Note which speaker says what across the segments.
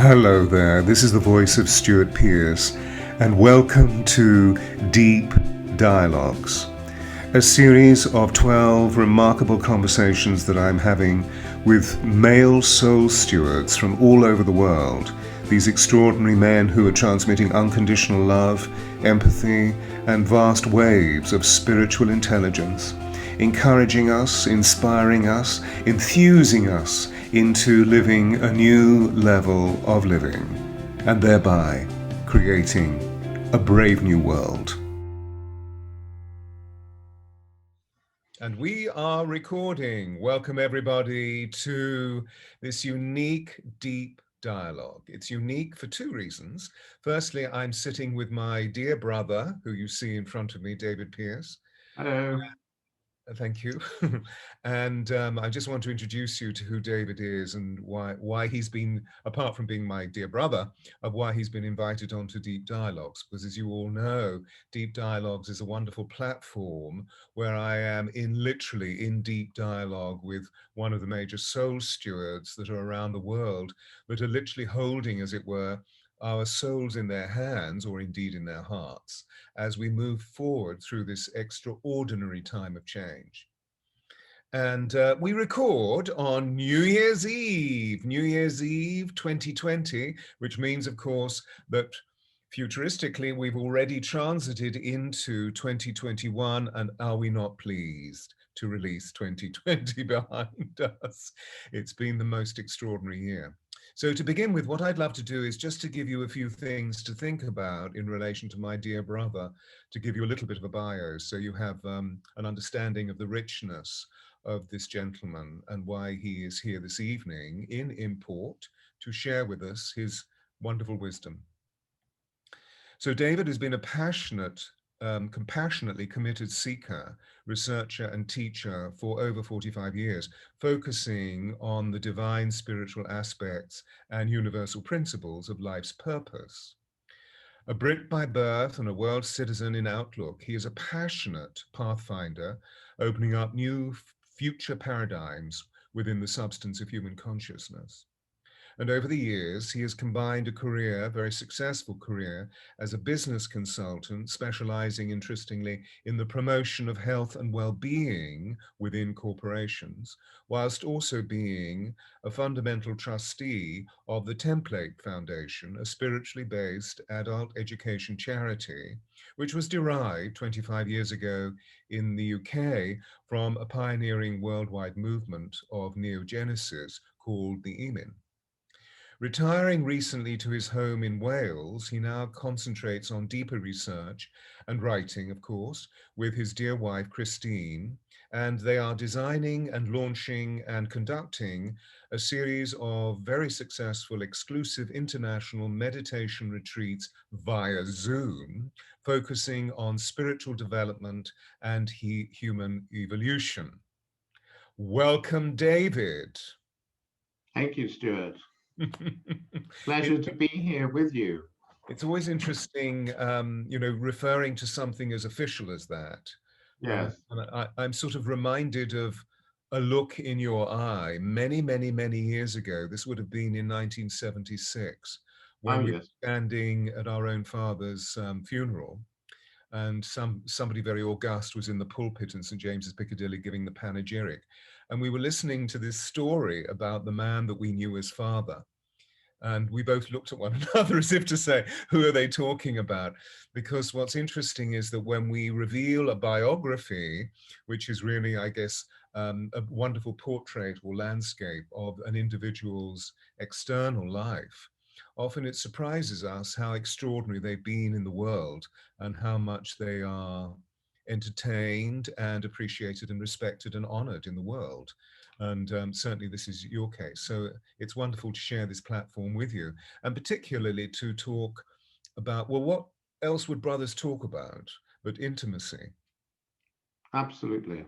Speaker 1: Hello there, this is the voice of Stewart Pearce, and welcome to Deep Dialogues, a series of 12 remarkable conversations that I'm having with male soul stewards from all over the world, these extraordinary men who are transmitting unconditional love, empathy, and vast waves of spiritual intelligence, encouraging us, inspiring us, enthusing us into living a new level of living, and thereby creating a brave new world. And we are recording. Welcome everybody to this unique, deep dialogue. It's unique for two reasons. Firstly, I'm sitting with my dear brother, who you see in front of me, David Pearce.
Speaker 2: Hello.
Speaker 1: Thank you. And I just want to introduce you to who David is and why he's been, apart from being my dear brother, of why he's been invited onto Deep Dialogues. Because as you all know, Deep Dialogues is a wonderful platform where I am literally in deep dialogue with one of the major soul stewards that are around the world, that are literally holding, as it were, our souls in their hands, or indeed in their hearts, as we move forward through this extraordinary time of change. And we record on New Year's Eve 2020, which means, of course, that futuristically we've already transited into 2021, and are we not pleased to release 2020 behind us? It's been the most extraordinary year. So to begin with, what I'd love to do is just to give you a few things to think about in relation to my dear brother, to give you a little bit of a bio, so you have an understanding of the richness of this gentleman and why he is here this evening in import to share with us his wonderful wisdom. So David has been a passionate, compassionately committed seeker, researcher and teacher for over 45 years, focusing on the divine spiritual aspects and universal principles of life's purpose. A Brit by birth and a world citizen in outlook, he is a passionate pathfinder, opening up new future paradigms within the substance of human consciousness. And over the years, he has combined a career, a very successful career, as a business consultant, specializing, interestingly, in the promotion of health and well-being within corporations, whilst also being a fundamental trustee of the Template Foundation, a spiritually based adult education charity, which was derived 25 years ago in the UK from a pioneering worldwide movement of neogenesis called the EMIN. Retiring recently to his home in Wales, he now concentrates on deeper research and writing, of course, with his dear wife, Christine, and they are designing and launching and conducting a series of very successful exclusive international meditation retreats via Zoom, focusing on spiritual development and human evolution. Welcome, David.
Speaker 2: Thank you, Stuart. Pleasure to be here with you.
Speaker 1: It's always interesting, referring to something as official as that.
Speaker 2: Yes.
Speaker 1: And I'm sort of reminded of a look in your eye many, many, many years ago. This would have been in 1976,
Speaker 2: Oh,
Speaker 1: when we were
Speaker 2: yes.
Speaker 1: standing at our own father's funeral. And somebody very august was in the pulpit in St. James's Piccadilly giving the panegyric. And we were listening to this story about the man that we knew as father. And we both looked at one another as if to say, who are they talking about? Because what's interesting is that when we reveal a biography, which is really, I guess, a wonderful portrait or landscape of an individual's external life, often it surprises us how extraordinary they've been in the world and how much they are entertained and appreciated and respected and honored in the world. And certainly this is your case. So it's wonderful to share this platform with you, and particularly to talk about, well, what else would brothers talk about but intimacy?
Speaker 2: Absolutely.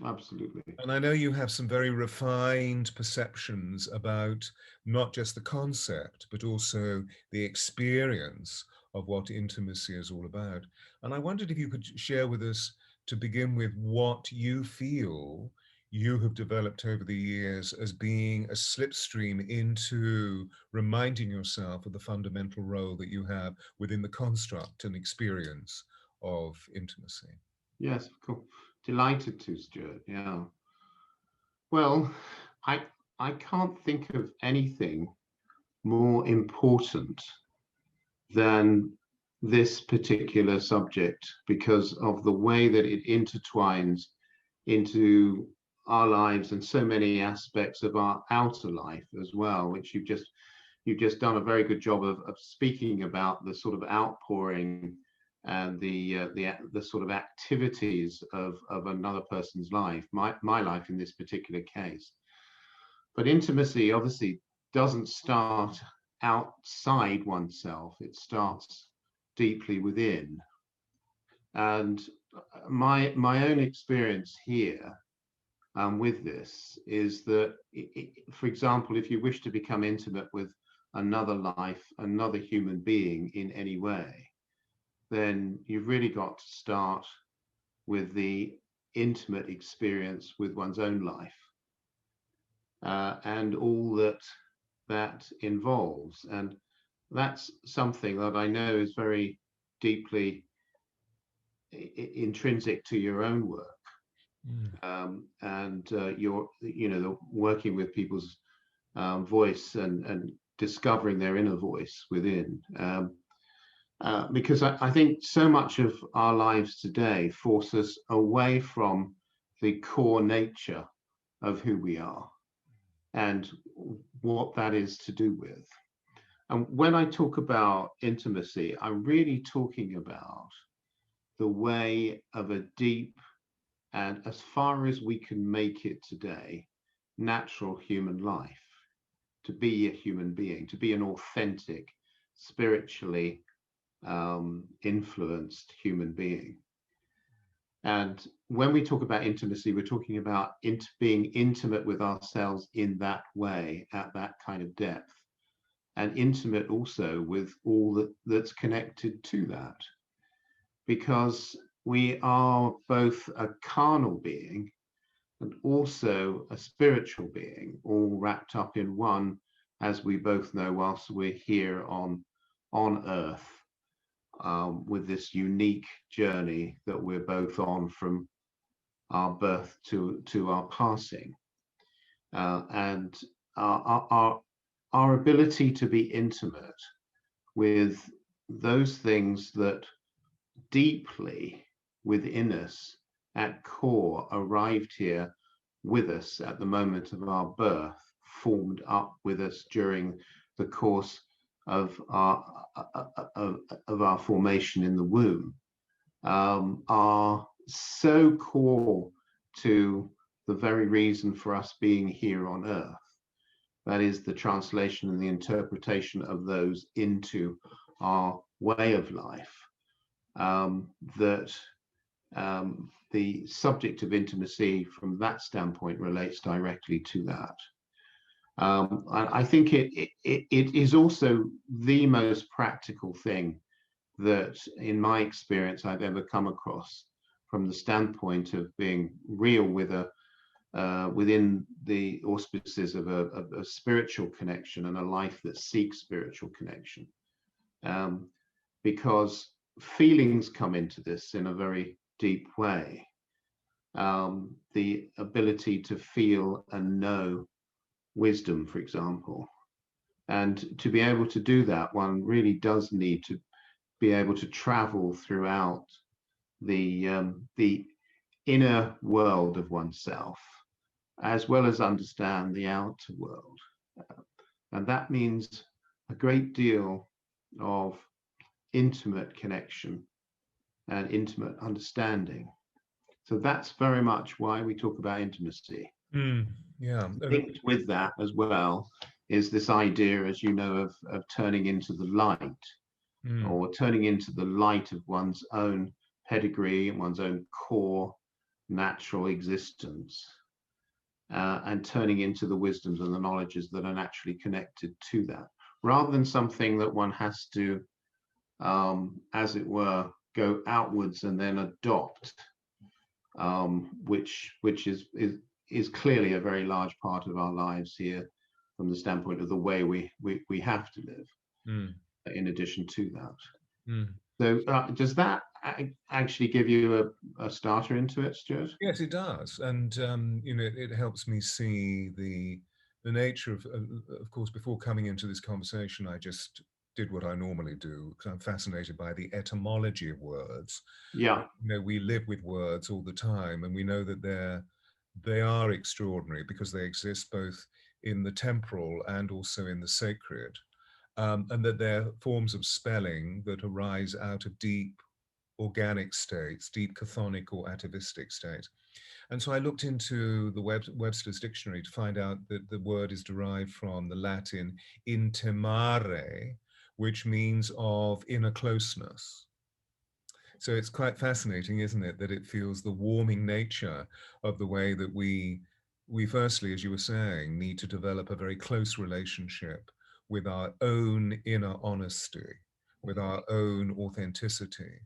Speaker 2: Absolutely.
Speaker 1: And I know you have some very refined perceptions about not just the concept, but also the experience of what intimacy is all about. And I wondered if you could share with us, to begin with, what you feel you have developed over the years as being a slipstream into reminding yourself of the fundamental role that you have within the construct and experience of intimacy.
Speaker 2: Yes, cool. Delighted to, Stuart. Yeah. Well, I I can't think of anything more important than this particular subject because of the way that it intertwines into our lives and so many aspects of our outer life as well, which you've just done a very good job of speaking about the sort of outpouring and the sort of activities of another person's life, my life in this particular case. But intimacy obviously doesn't start outside oneself, it starts deeply within. And my own experience here with this is that, for example, if you wish to become intimate with another life, another human being in any way, then you've really got to start with the intimate experience with one's own life and all that that involves. And that's something that I know is very deeply intrinsic to your own work. And you're, the working with people's voice and discovering their inner voice within. Because I think so much of our lives today force us away from the core nature of who we are and what that is to do with. And when I talk about intimacy, I'm really talking about the way of a deep and, as far as we can make it today, natural human life, to be a human being, to be an authentic, spiritually influenced human being. And when we talk about intimacy, we're talking about being intimate with ourselves in that way, at that kind of depth, and intimate also with all that's connected to that. Because we are both a carnal being and also a spiritual being, all wrapped up in one, as we both know, whilst we're here on earth, with this unique journey that we're both on from our birth to our passing. And our ability to be intimate with those things that deeply within us at core arrived here with us at the moment of our birth, formed up with us during the course of our formation in the womb, are so core to the very reason for us being here on earth. That is the translation and the interpretation of those into our way of life. That the subject of intimacy from that standpoint relates directly to that. And I think it is also the most practical thing that, in my experience, I've ever come across from the standpoint of being real with within the auspices of a spiritual connection and a life that seeks spiritual connection. Because feelings come into this in a very deep way. The ability to feel and know wisdom, for example. And to be able to do that, one really does need to be able to travel throughout the inner world of oneself, as well as understand the outer world. And that means a great deal of intimate connection and intimate understanding. So that's very much why we talk about intimacy.
Speaker 1: Yeah.
Speaker 2: Linked with that as well is this idea, as you know, of turning into the light, or turning into the light of one's own pedigree and one's own core natural existence, and turning into the wisdoms and the knowledges that are naturally connected to that, rather than something that one has to, as it were, go outwards and then adopt, which is is clearly a very large part of our lives here, from the standpoint of the way we have to live.
Speaker 1: Mm.
Speaker 2: In addition to that,
Speaker 1: Mm.
Speaker 2: so does that actually give you a starter into it, Stuart?
Speaker 1: Yes, it does, and it helps me see the nature of course, before coming into this conversation, I just did what I normally do because I'm fascinated by the etymology of words.
Speaker 2: Yeah.
Speaker 1: We live with words all the time, and we know that they are extraordinary because they exist both in the temporal and also in the sacred, and that they're forms of spelling that arise out of deep organic states, deep chthonic or atavistic states. And so I looked into the Webster's dictionary to find out that the word is derived from the Latin intimare, which means of inner closeness. So it's quite fascinating, isn't it, that it feels the warming nature of the way that we firstly, as you were saying, need to develop a very close relationship with our own inner honesty, with our own authenticity,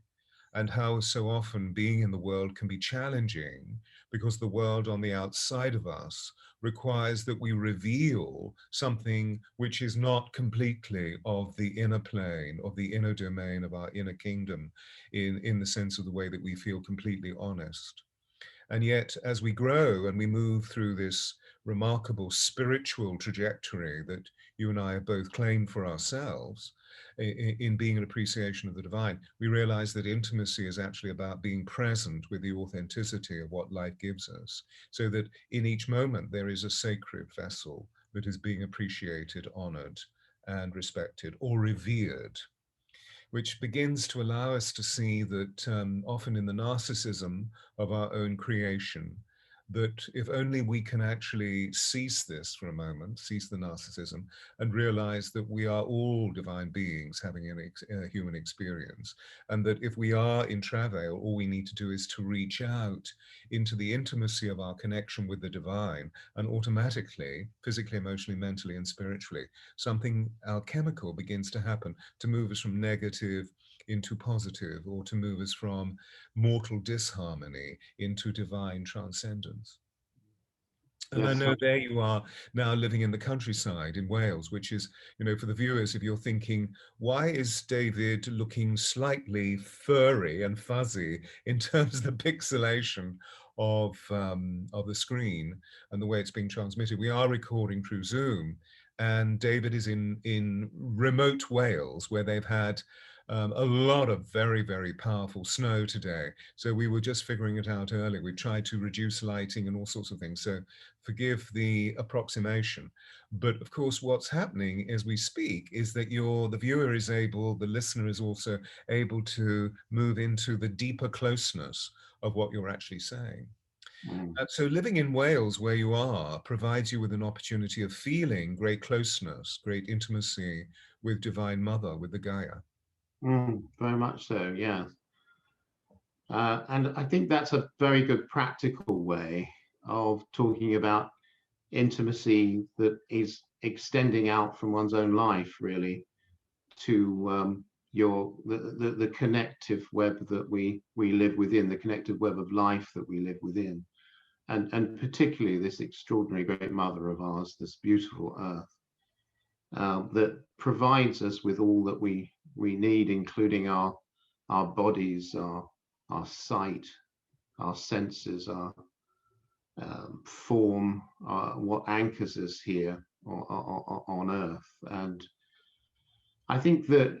Speaker 1: and how so often being in the world can be challenging because the world on the outside of us requires that we reveal something which is not completely of the inner plane, of the inner domain of our inner kingdom, in the sense of the way that we feel completely honest. And yet, as we grow and we move through this remarkable spiritual trajectory that you and I have both claimed for ourselves, in being an appreciation of the divine, we realize that intimacy is actually about being present with the authenticity of what life gives us, so that in each moment there is a sacred vessel that is being appreciated, honored, and respected, or revered, which begins to allow us to see that often in the narcissism of our own creation, that if only we can actually cease this for a moment, cease the narcissism, and realize that we are all divine beings having a human experience, and that if we are in travail, all we need to do is to reach out into the intimacy of our connection with the divine, and automatically, physically, emotionally, mentally, and spiritually, something alchemical begins to happen to move us from negative into positive, or to move us from mortal disharmony into divine transcendence. And I
Speaker 2: Yes.
Speaker 1: know there you are now living in the countryside in Wales, which is, for the viewers, if you're thinking, why is David looking slightly furry and fuzzy in terms of the pixelation of the screen and the way it's being transmitted? We are recording through Zoom, and David is in remote Wales, where they've had a lot of very, very powerful snow today. So we were just figuring it out earlier. We tried to reduce lighting and all sorts of things. So forgive the approximation. But of course, what's happening as we speak is that the viewer is able, the listener is also able to move into the deeper closeness of what you're actually saying. So living in Wales, where you are, provides you with an opportunity of feeling great closeness, great intimacy with Divine Mother, with the Gaia.
Speaker 2: Very much so, yes. And I think that's a very good practical way of talking about intimacy that is extending out from one's own life, really, to the connective web that we live within, the connective web of life that we live within, and particularly this extraordinary great mother of ours, this beautiful earth, that provides us with all that we need, including our bodies, our sight, our senses, our form, what anchors us here on earth. And I think that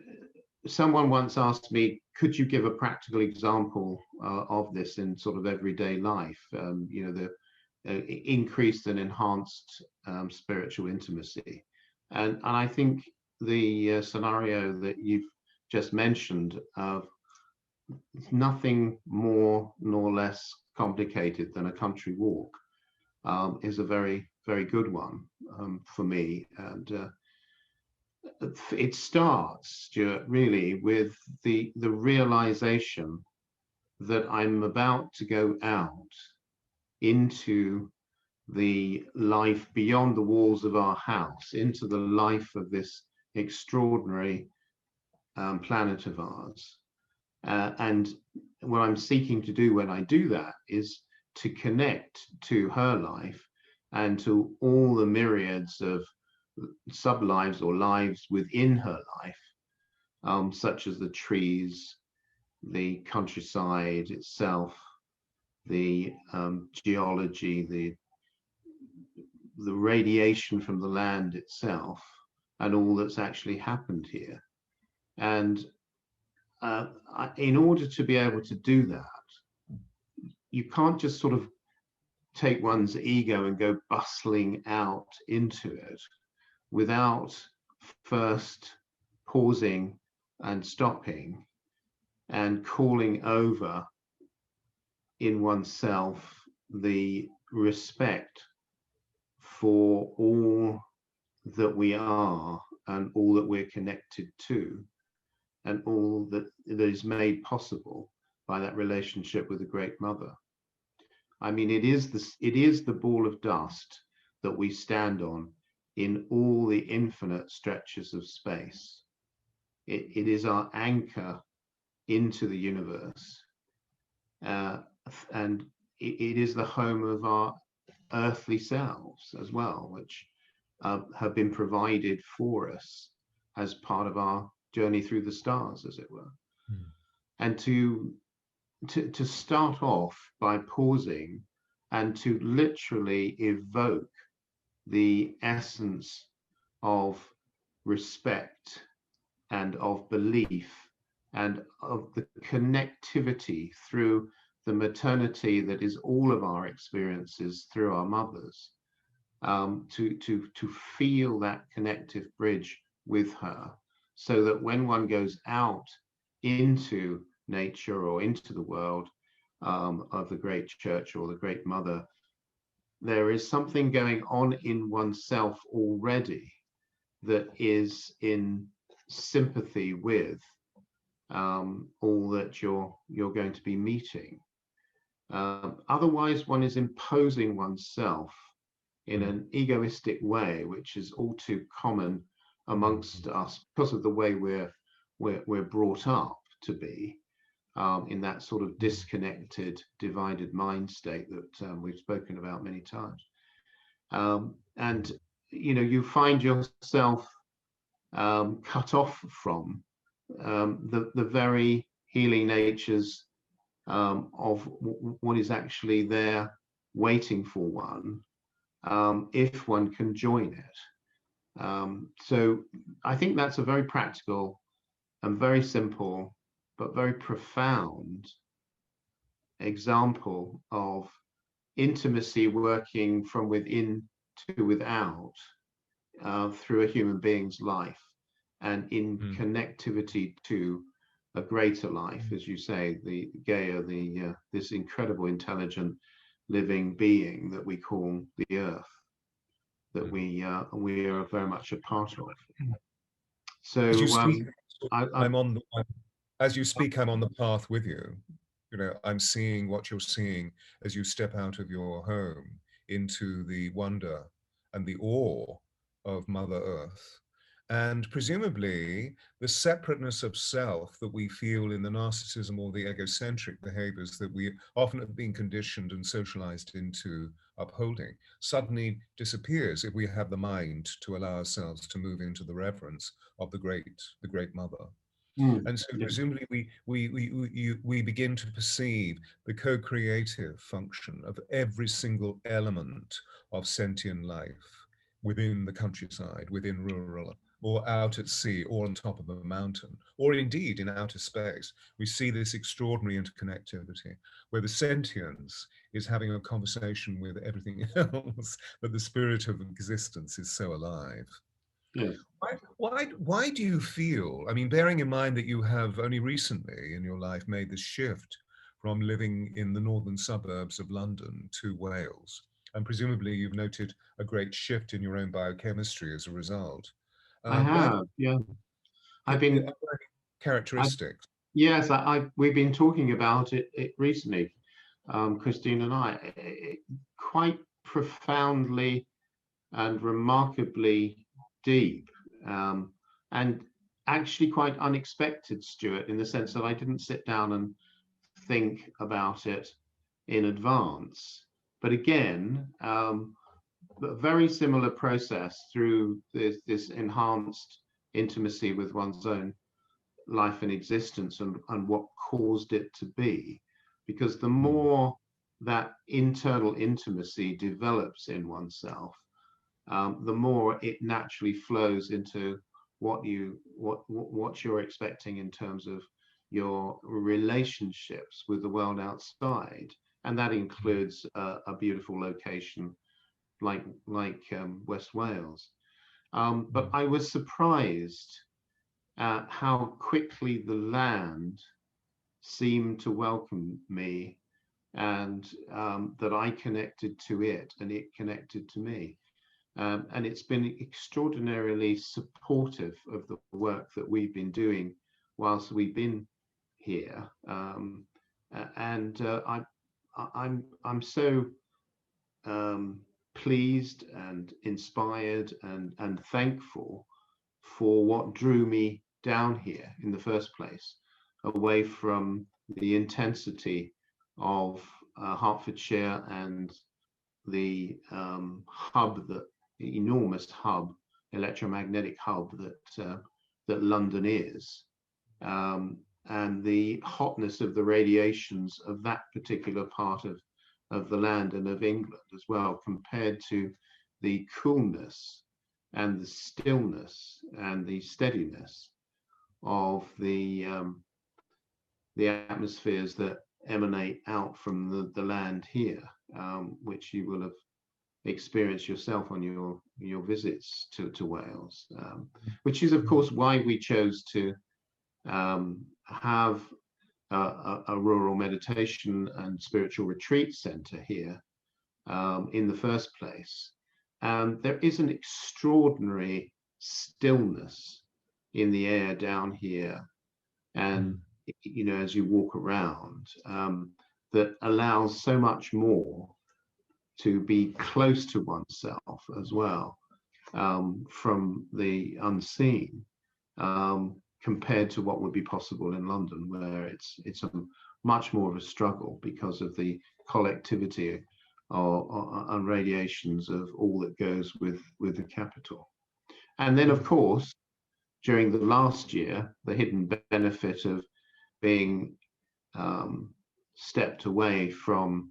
Speaker 2: someone once asked me, could you give a practical example of this in sort of everyday life? The increased and enhanced spiritual intimacy. And I think the scenario that you've just mentioned of nothing more nor less complicated than a country walk is a very, very good one for me. And it starts, Stuart, really with the realization that I'm about to go out into the life beyond the walls of our house, into the life of this extraordinary planet of ours. And what I'm seeking to do when I do that is to connect to her life and to all the myriads of sub-lives or lives within her life, such as the trees, the countryside itself, the geology, the radiation from the land itself, and all that's actually happened here. And in order to be able to do that, you can't just sort of take one's ego and go bustling out into it without first pausing and stopping and calling over in oneself the respect for all that we are and all that we're connected to and all that is made possible by that relationship with the Great Mother. I mean, it is the ball of dust that we stand on in all the infinite stretches of space. It is our anchor into the universe, and it is the home of our earthly selves as well, which have been provided for us as part of our journey through the stars, as it were. And to start off by pausing and to literally evoke the essence of respect and of belief and of the connectivity through the maternity that is all of our experiences through our mothers, to feel that connective bridge with her, so that when one goes out into nature or into the world of the great church or the Great Mother, there is something going on in oneself already that is in sympathy with all that you're going to be meeting. Otherwise, one is imposing oneself in an egoistic way, which is all too common amongst us because of the way we're brought up to be, in that sort of disconnected, divided mind state that we've spoken about many times. And you find yourself cut off from the very healing natures of what is actually there waiting for one, if one can join it. So I think that's a very practical and very simple but very profound example of intimacy working from within to without, through a human being's life, and in connectivity to a greater life, as you say, the Gaia, this incredible, intelligent, living being that we call the Earth, that we are very much a part of. So
Speaker 1: as you speak, as you speak, I'm on the path with you. I'm seeing what you're seeing as you step out of your home into the wonder and the awe of Mother Earth. And presumably the separateness of self that we feel in the narcissism or the egocentric behaviors that we often have been conditioned and socialized into upholding suddenly disappears if we have the mind to allow ourselves to move into the reverence of the great Mother. And so presumably we begin to perceive the co-creative function of every single element of sentient life within the countryside, within rural, or out at sea, or on top of a mountain, or indeed in outer space. We see this extraordinary interconnectivity where the sentience is having a conversation with everything else, but the spirit of existence is so alive.
Speaker 2: Yes.
Speaker 1: Why do you feel, I mean, bearing in mind that you have only recently in your life made the shift from living in the northern suburbs of London to Wales, and presumably you've noted a great shift in your own biochemistry as a result.
Speaker 2: I have, yeah. I've been
Speaker 1: characteristics.
Speaker 2: Yes, we've been talking about it recently, Christine and I, quite profoundly and remarkably deep, and actually quite unexpected, Stewart, in the sense that I didn't sit down and think about it in advance. But again, a very similar process through this enhanced intimacy with one's own life and existence, and what caused it to be. Because the more that internal intimacy develops in oneself, the more it naturally flows into what you're expecting in terms of your relationships with the world outside, and that includes a beautiful location like West Wales. But I was surprised at how quickly the land seemed to welcome me, and that I connected to it and it connected to me. And it's been extraordinarily supportive of the work that we've been doing whilst we've been here. I'm so pleased and inspired and thankful for what drew me down here in the first place, away from the intensity of Hertfordshire and the enormous hub, electromagnetic hub that London is, and the hotness of the radiations of that particular part of the land and of England as well, compared to the coolness and the stillness and the steadiness of the atmospheres that emanate out from the land here, which you will have experienced yourself on your visits to Wales, which is of course why we chose to have a rural meditation and spiritual retreat center here in the first place. And there is an extraordinary stillness in the air down here, and you know, as you walk around, that allows so much more to be close to oneself as well, from the unseen, compared to what would be possible in London, where it's a much more of a struggle because of the collectivity and radiations of all that goes with the capital. And then, of course, during the last year, the hidden benefit of being stepped away from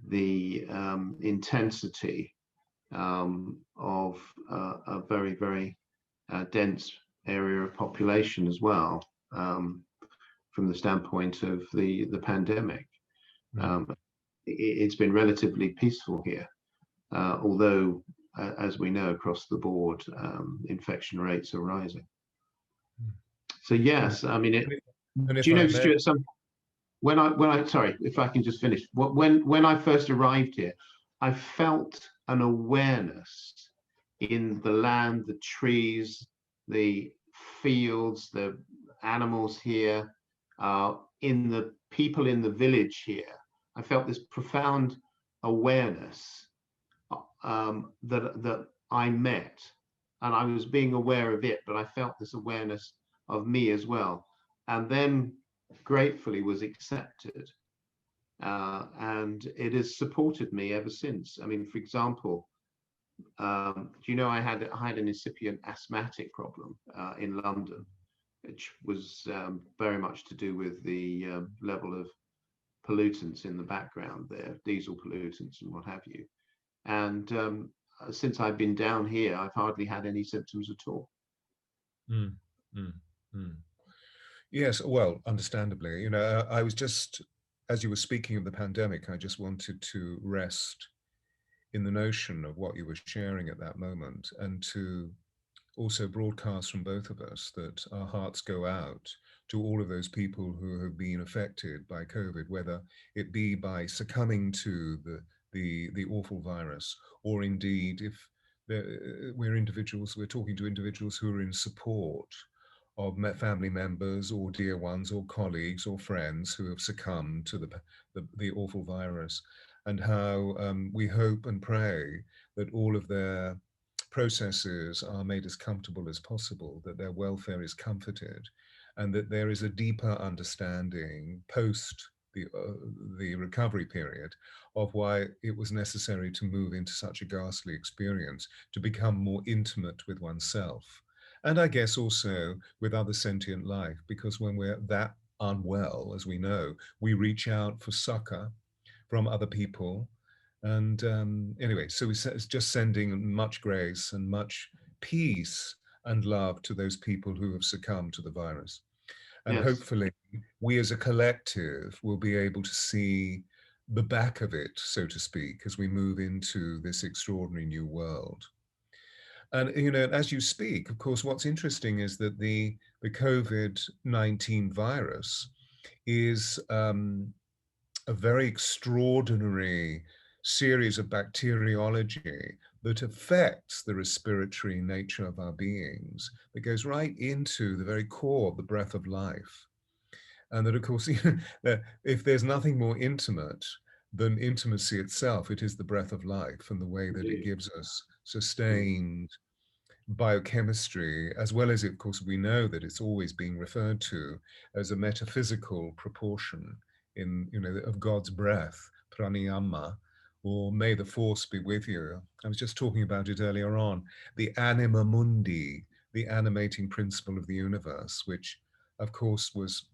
Speaker 2: the intensity of a very, very dense area of population as well, from the standpoint of the pandemic. It's been relatively peaceful here, although, as we know, across the board, infection rates are rising. So yes, I mean, do you know, Stuart, when I sorry, if I can just finish, when I first arrived here, I felt an awareness in the land, the trees, the fields, the animals here, in the people in the village here. I felt this profound awareness that I met, and I was being aware of it, but I felt this awareness of me as well, and then gratefully was accepted, and it has supported me ever since. I mean, for example, do you know I had an incipient asthmatic problem in London, which was very much to do with the level of pollutants in the background there, diesel pollutants and what have you. And since I've been down here, I've hardly had any symptoms at all.
Speaker 1: Yes, well, understandably, you know, I was just, as you were speaking of the pandemic, I just wanted to rest in the notion of what you were sharing at that moment, and to also broadcast from both of us that our hearts go out to all of those people who have been affected by COVID, whether it be by succumbing to the awful virus, or indeed if we're talking to individuals who are in support of family members or dear ones or colleagues or friends who have succumbed to the awful virus, and how we hope and pray that all of their processes are made as comfortable as possible, that their welfare is comforted, and that there is a deeper understanding post the recovery period, of why it was necessary to move into such a ghastly experience to become more intimate with oneself. And I guess also with other sentient life, because when we're that unwell, as we know, we reach out for succor from other people. And anyway, so it's just sending much grace and much peace and love to those people who have succumbed to the virus. And
Speaker 2: Yes.
Speaker 1: hopefully, we as a collective will be able to see the back of it, so to speak, as we move into this extraordinary new world. And as you speak, of course, what's interesting is that the COVID-19 virus is a very extraordinary series of bacteriology that affects the respiratory nature of our beings, that goes right into the very core of the breath of life. And that, of course, that if there's nothing more intimate than intimacy itself, it is the breath of life and the way that it
Speaker 2: Indeed.
Speaker 1: gives us
Speaker 2: Mm.
Speaker 1: sustained biochemistry, as well as, of course, we know that it's always being referred to as a metaphysical proportion of God's breath, pranayama, or may the force be with you. I was just talking about it earlier on, the anima mundi, the animating principle of the universe, which, of course, was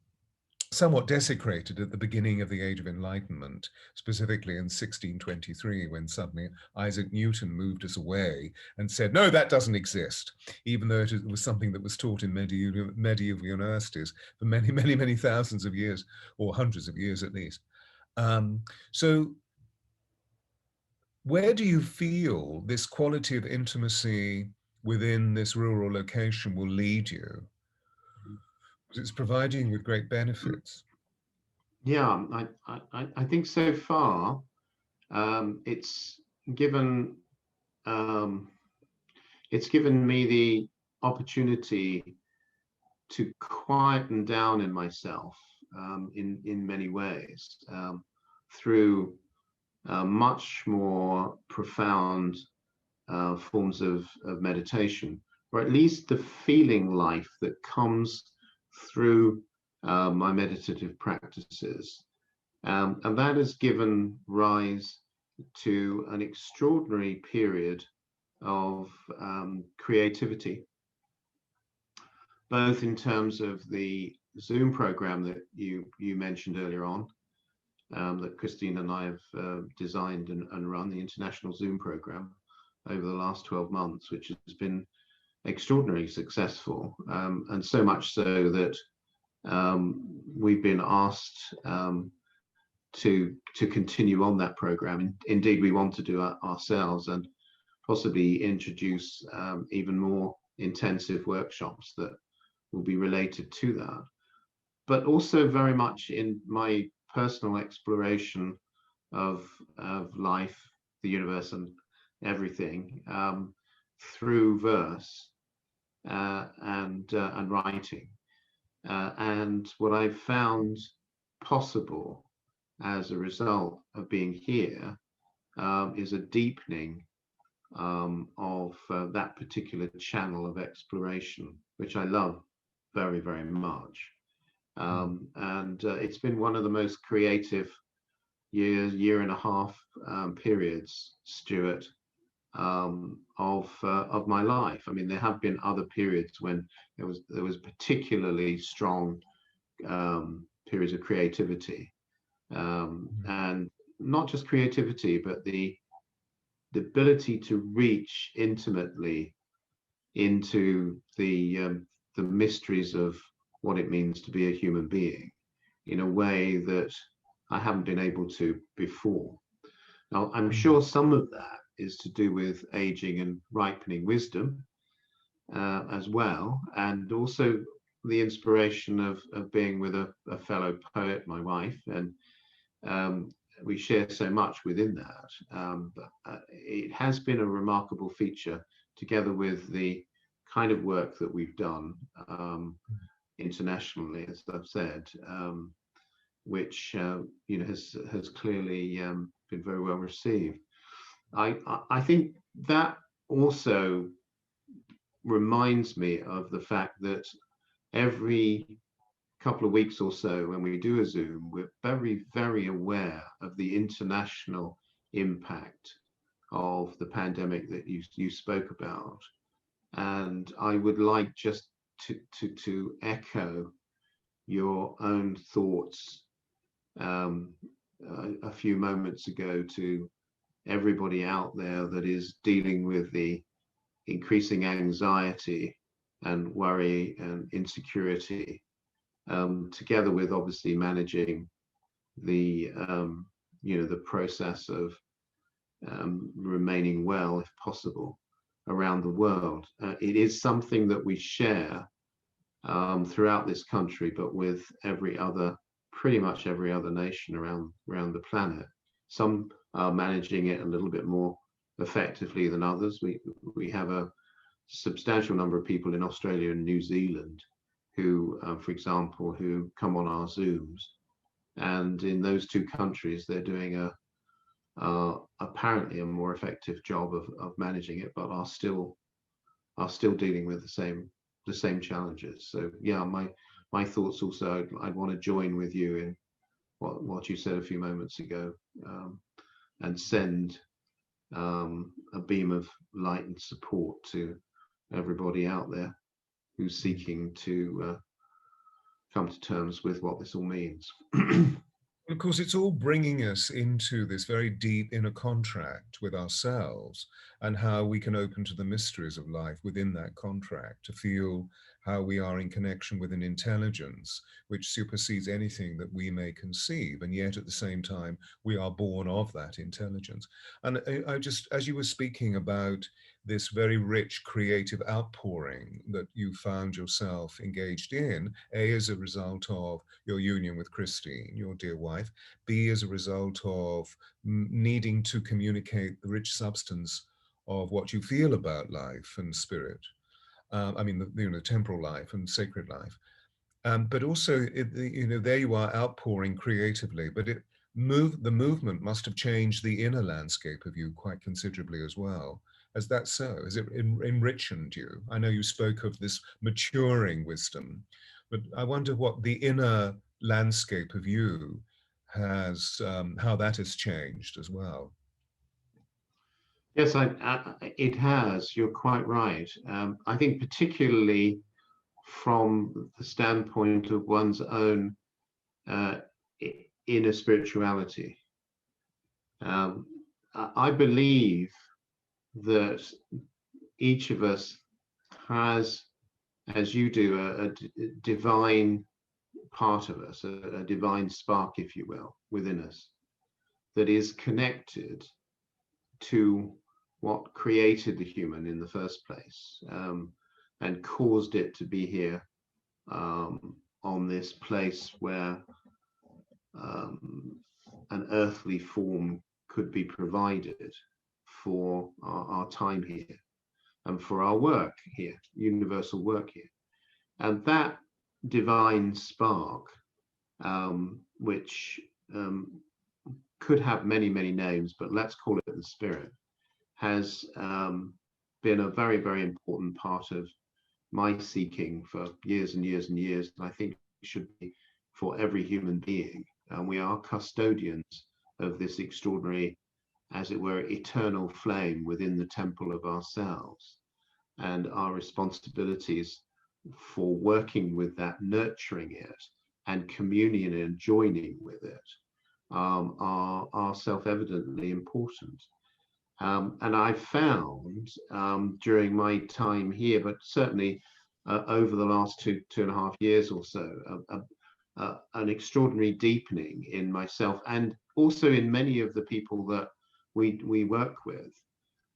Speaker 1: somewhat desecrated at the beginning of the Age of Enlightenment, specifically in 1623, when suddenly Isaac Newton moved us away and said, no, that doesn't exist, even though it was something that was taught in medieval universities for many, many, many thousands of years, or hundreds of years at least. So where do you feel this quality of intimacy within this rural location will lead you? Because it's providing you with great benefits.
Speaker 2: Yeah, I think so far it's given um, it's given me the opportunity to quieten down in myself in many ways through much more profound forms of meditation, or at least the feeling life that comes through my meditative practices. And that has given rise to an extraordinary period of creativity, both in terms of the Zoom program that you mentioned earlier on, that Christine and I have designed and run, the international Zoom program over the last 12 months, which has been extraordinarily successful, and so much so that we've been asked to continue on that program. Indeed, we want to do it ourselves and possibly introduce even more intensive workshops that will be related to that. But also very much in my personal exploration of life, the universe, and everything through verse and writing. And what I've found possible as a result of being here is a deepening of that particular channel of exploration, which I love very, very much. And it's been one of the most creative year and a half periods, Stewart, of my life. I mean, there have been other periods when there was particularly strong periods of creativity, and not just creativity, but the ability to reach intimately into the mysteries of what it means to be a human being in a way that I haven't been able to before. Now, I'm sure some of that is to do with aging and ripening wisdom as well, and also the inspiration of being with a fellow poet, my wife, and we share so much within that. But it has been a remarkable feature, together with the kind of work that we've done internationally, as I've said, which has clearly been very well received. I think that also reminds me of the fact that every couple of weeks or so when we do a Zoom, we're very, very aware of the international impact of the pandemic that you spoke about. And I would like just to echo your own thoughts a few moments ago to everybody out there that is dealing with the increasing anxiety and worry and insecurity, together with obviously managing the the process of remaining well, if possible, around the world. It is something that we share throughout this country, but with pretty much every other nation around the planet. Some are managing it a little bit more effectively than others. We have a substantial number of people in Australia and New Zealand who, for example, who come on our Zooms, and in those two countries they're doing apparently a more effective job of managing it, but are still dealing with the same challenges. So yeah, my thoughts also, I'd want to join with you in what you said a few moments ago, and send a beam of light and support to everybody out there who's seeking to come to terms with what this all means.
Speaker 1: Of course, it's all bringing us into this very deep inner contract with ourselves and how we can open to the mysteries of life within that contract, to feel how we are in connection with an intelligence which supersedes anything that we may conceive. And yet at the same time, we are born of that intelligence. And I just, as you were speaking about this very rich creative outpouring that you found yourself engaged in, A, as a result of your union with Christine, your dear wife, B, as a result of needing to communicate the rich substance of what you feel about life and spirit. I mean, the temporal life and sacred life. But also, there you are outpouring creatively, but the movement must have changed the inner landscape of you quite considerably as well. Is that so? Has it enriched you? I know you spoke of this maturing wisdom, but I wonder what the inner landscape of you has, how that has changed as well.
Speaker 2: Yes, it has. You're quite right. I think particularly from the standpoint of one's own inner spirituality. I believe that each of us has, as you do, a divine part of us, a divine spark, if you will, within us, that is connected to what created the human in the first place, and caused it to be here on this place where an earthly form could be provided for our time here and for our work here, universal work here. And that divine spark, which could have many, many names, but let's call it the spirit, has been a very, very important part of my seeking for years and years and years, and I think it should be for every human being. And we are custodians of this extraordinary, as it were, eternal flame within the temple of ourselves. And our responsibilities for working with that, nurturing it, and communion and joining with it are self-evidently important. And I found during my time here, but certainly over the last two and a half years or so, an extraordinary deepening in myself, and also in many of the people that we work with,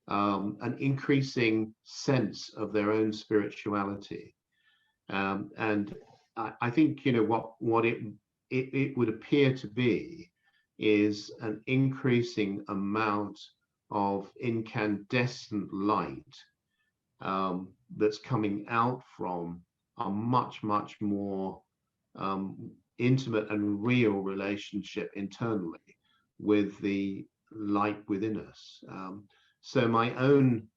Speaker 2: an increasing sense of their own spirituality. And I think, what it would appear to be is an increasing amount of incandescent light that's coming out from a much, much more intimate and real relationship internally with the light within us. So my own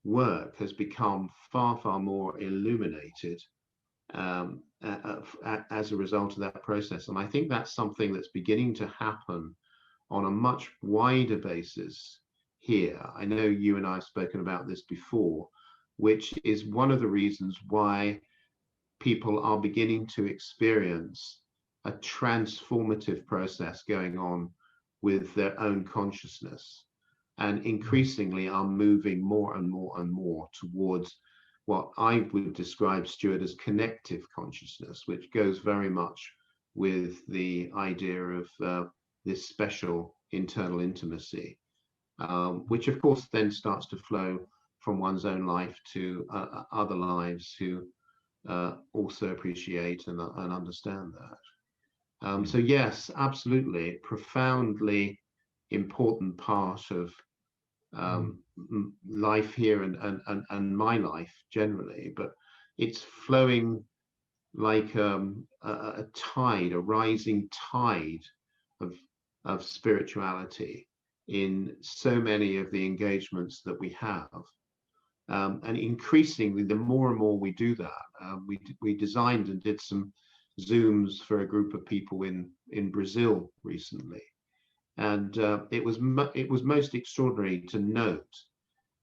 Speaker 2: work has become far, far more illuminated as a result of that process. And I think that's something that's beginning to happen on a much wider basis here. I know you and I have spoken about this before, which is one of the reasons why people are beginning to experience a transformative process going on with their own consciousness, and increasingly are moving more and more and more towards what I would describe, Stewart, as connective consciousness, which goes very much with the idea of this special internal intimacy, which of course then starts to flow from one's own life to other lives who also appreciate and understand that. So yes, absolutely, profoundly important part of life here and my life generally, but it's flowing like a tide, a rising tide of spirituality in so many of the engagements that we have. And increasingly, the more and more we do that, we designed and did some Zooms for a group of people in Brazil recently, and it was most extraordinary to note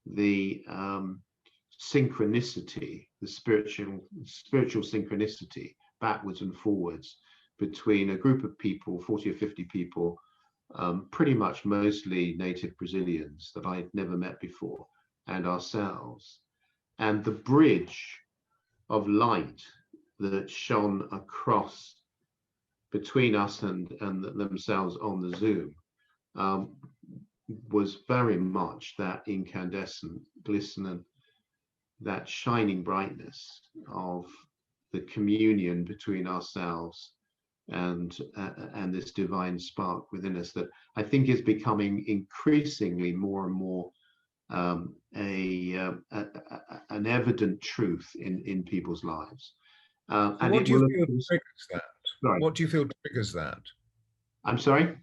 Speaker 2: the synchronicity, the spiritual synchronicity backwards and forwards between a group of people, 40 or 50 people, pretty much mostly native Brazilians that I'd never met before, and ourselves, and the bridge of light that shone across between us and themselves on the Zoom was very much that incandescent, glistening, that shining brightness of the communion between ourselves and this divine spark within us, that I think is becoming increasingly more and more an evident truth in people's lives. And
Speaker 1: what
Speaker 2: it
Speaker 1: do you
Speaker 2: will,
Speaker 1: feel triggers that?
Speaker 2: sorry,
Speaker 1: What do you feel triggers that?
Speaker 2: I'm sorry?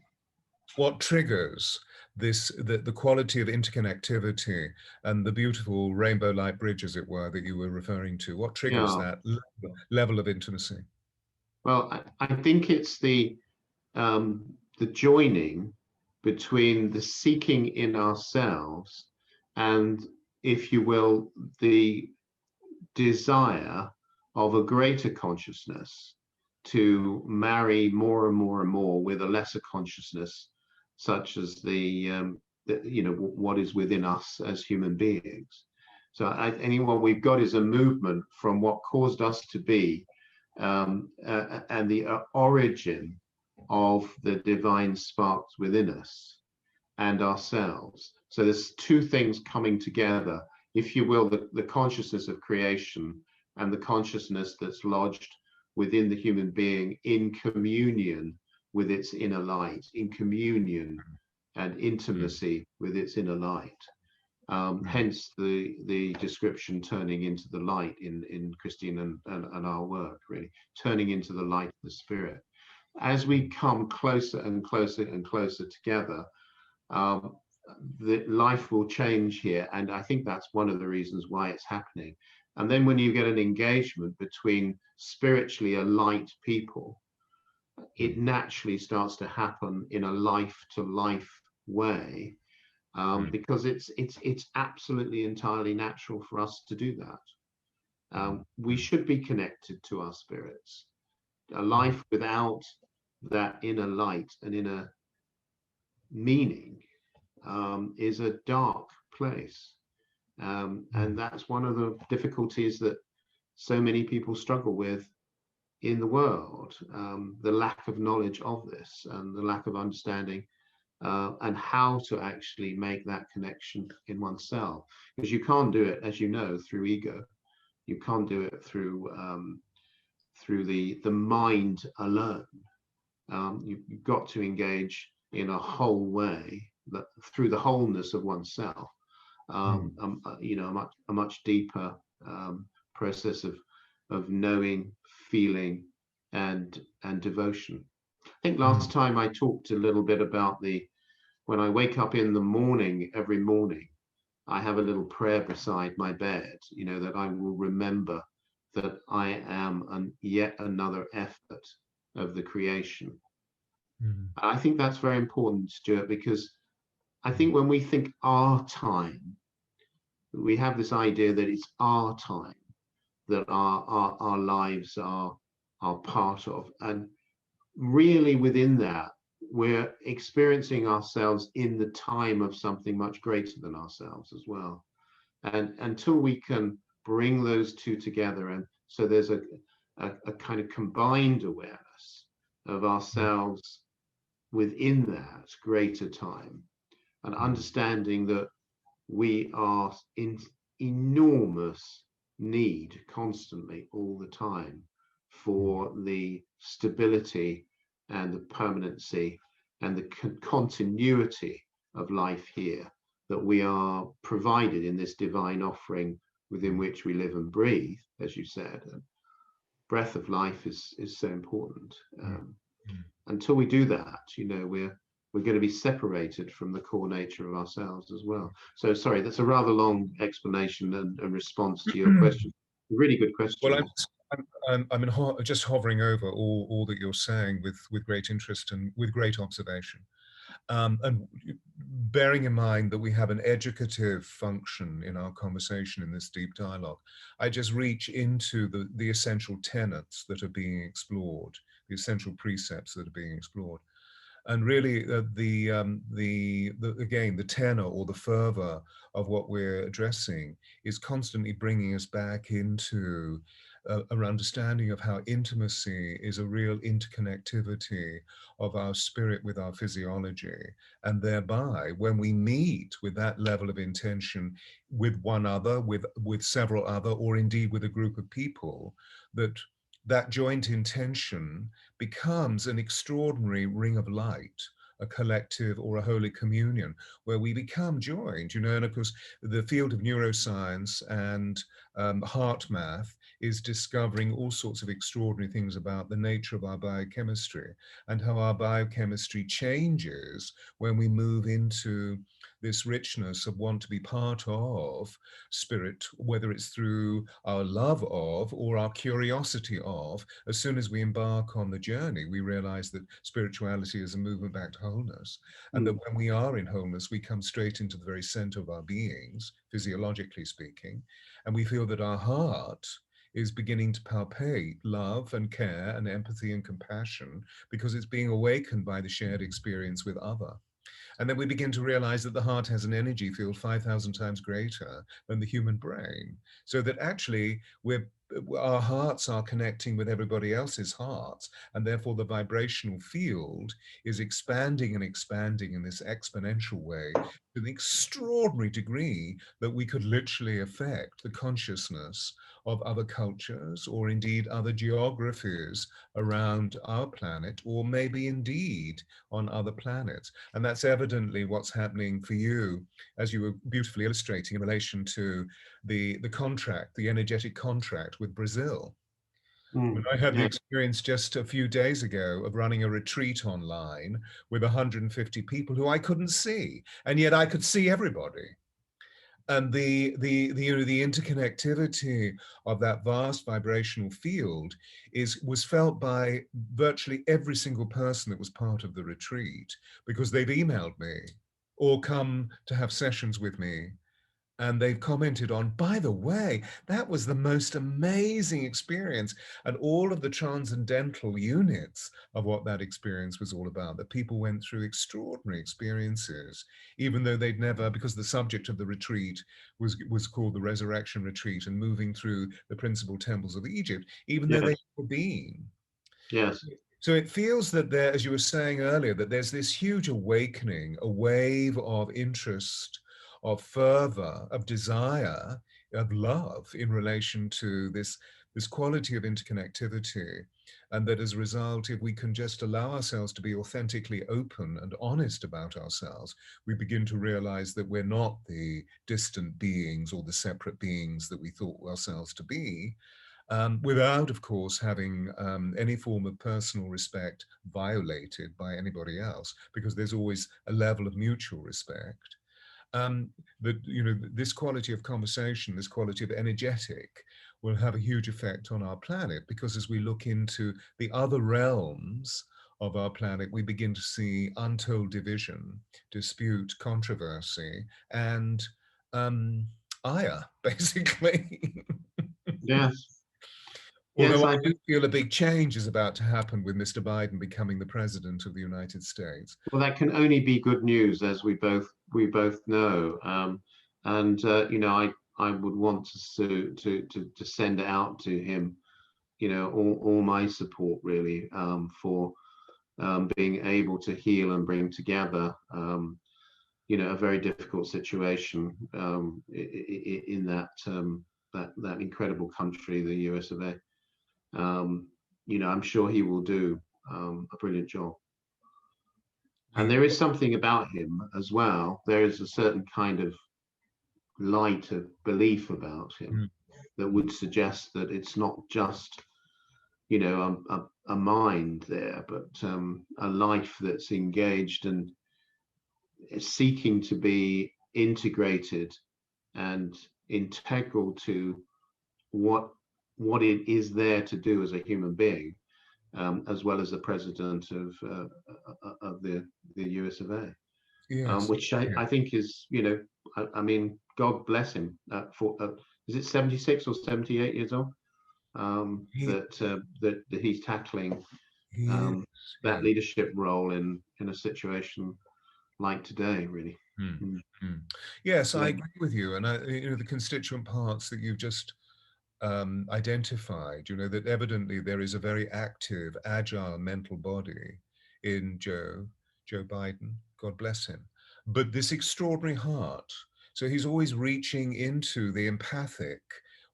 Speaker 1: What triggers this, the quality of interconnectivity and the beautiful rainbow-like bridge, as it were, that you were referring to? What triggers
Speaker 2: Yeah.
Speaker 1: that level of intimacy?
Speaker 2: Well, I think it's the joining between the seeking in ourselves and, if you will, the desire of a greater consciousness to marry more and more and more with a lesser consciousness, such as what is within us as human beings. So I think what we've got is a movement from what caused us to be, and the origin of the divine sparks within us and ourselves. So there's two things coming together, if you will, the consciousness of creation and the consciousness that's lodged within the human being in communion with its inner light, in communion and intimacy with its inner light. Hence the description turning into the light in Christine and our work, really turning into the light of the spirit. As we come closer and closer and closer together, the life will change here, and I think that's one of the reasons why it's happening. And then when you get an engagement between spiritually aligned people, it naturally starts to happen in a life-to-life way, because it's absolutely entirely natural for us to do that. We should be connected to our spirits. A life without that inner light and inner meaning is a dark place, and that's one of the difficulties that so many people struggle with in the world, the lack of knowledge of this and the lack of understanding, and how to actually make that connection in oneself, because you can't do it, as you know, through ego. You can't do it through the mind alone. You've got to engage in a whole way, that through the wholeness of oneself, a much deeper process of knowing, feeling, and devotion. I think last time I talked a little bit about when I wake up in the morning, every morning, I have a little prayer beside my bed, that I will remember that I am yet another effort of the creation.
Speaker 1: Mm.
Speaker 2: I think that's very important, Stuart, because I think when we think our time, we have this idea that it's our time that our lives are part of. And really within that, we're experiencing ourselves in the time of something much greater than ourselves as well. And until we can bring those two together, and so there's a kind of combined awareness of ourselves within that greater time, and understanding that we are in enormous need constantly all the time for the stability and the permanency and the continuity of life here that we are provided in this divine offering within which we live and breathe, as you said. And breath of life is so important. Until we do that, we're going to be separated from the core nature of ourselves as well. So sorry, that's a rather long explanation and response to your question. Really good
Speaker 1: Well,
Speaker 2: question.
Speaker 1: just hovering over all that you're saying with great interest and with great observation. And bearing in mind that we have an educative function in our conversation in this deep dialogue, I just reach into the essential tenets that are being explored, the essential precepts that are being explored. And really, again, the tenor or the fervor of what we're addressing is constantly bringing us back into an understanding of how intimacy is a real interconnectivity of our spirit with our physiology. And thereby, when we meet with that level of intention with one other, with several other, or indeed with a group of people, that joint intention becomes an extraordinary ring of light, a collective or a holy communion, where we become joined, and of course, the field of neuroscience and heart math is discovering all sorts of extraordinary things about the nature of our biochemistry and how our biochemistry changes when we move into this richness of want to be part of spirit, whether it's through our love of or our curiosity of. As soon as we embark on the journey, we realize that spirituality is a movement back to wholeness, and that when we are in wholeness, we come straight into the very center of our beings, physiologically speaking, and we feel that our heart is beginning to palpate love and care and empathy and compassion because it's being awakened by the shared experience with other. And then we begin to realize that the heart has an energy field 5,000 times greater than the human brain. So that actually our hearts are connecting with everybody else's hearts, and therefore the vibrational field is expanding and expanding in this exponential way to the extraordinary degree that we could literally affect the consciousness of other cultures or indeed other geographies around our planet, or maybe indeed on other planets. And that's evidently what's happening for you, as you were beautifully illustrating in relation to the contract, the energetic contract with Brazil. When I had the
Speaker 2: Yeah.
Speaker 1: experience just a few days ago of running a retreat online with 150 people who I couldn't see, and yet I could see everybody. And the interconnectivity of that vast vibrational field was felt by virtually every single person that was part of the retreat, because they've emailed me or come to have sessions with me, and they've commented on, by the way, that was the most amazing experience, and all of the transcendental units of what that experience was all about, that people went through extraordinary experiences, even though they'd never, because the subject of the retreat was called the Resurrection Retreat and moving through the principal temples of Egypt, even though they'd never been.
Speaker 2: Yes.
Speaker 1: So it feels that there, as you were saying earlier, that there's this huge awakening, a wave of interest, of fervor, of desire, of love in relation to this quality of interconnectivity. And that as a result, if we can just allow ourselves to be authentically open and honest about ourselves, we begin to realize that we're not the distant beings or the separate beings that we thought ourselves to be, without, of course, having any form of personal respect violated by anybody else, because there's always a level of mutual respect. That this quality of conversation, this quality of energetic, will have a huge effect on our planet, because as we look into the other realms of our planet, we begin to see untold division, dispute, controversy, and um, ire, basically.
Speaker 2: Yes.
Speaker 1: Although
Speaker 2: Yes,
Speaker 1: I
Speaker 2: I
Speaker 1: do
Speaker 2: do.
Speaker 1: feel a big change is about to happen with Mr. Biden becoming the president of the United States.
Speaker 2: Well, that can only be good news, as we both know. And you know, I would want to send out to him, you know, all my support really, for being able to heal and bring together, you know, a very difficult situation, in that incredible country, the US of A. You know, I'm sure he will do a brilliant job. And
Speaker 1: We,
Speaker 2: there is something about him as well. There is a certain kind of light of belief about him
Speaker 1: mm,
Speaker 2: that would suggest that it's not just, you know, a mind there, but a life that's engaged and is seeking to be integrated and integral to what it is there to do as a human being, as well as the president of the US of A.
Speaker 1: yes,
Speaker 2: Which I think is, you know, I mean, God bless him. Is it 76 or 78 years old?
Speaker 1: he,
Speaker 2: That he's tackling
Speaker 1: he is,
Speaker 2: um, that
Speaker 1: yeah.
Speaker 2: leadership role in a situation like today, really.
Speaker 1: Mm,
Speaker 2: Mm.
Speaker 1: mm. Yes, I
Speaker 2: Yeah.
Speaker 1: agree with you. And the constituent parts that you've just identified, that evidently there is a very active, agile mental body in Joe Biden, God bless him, but this extraordinary heart. So he's always reaching into the empathic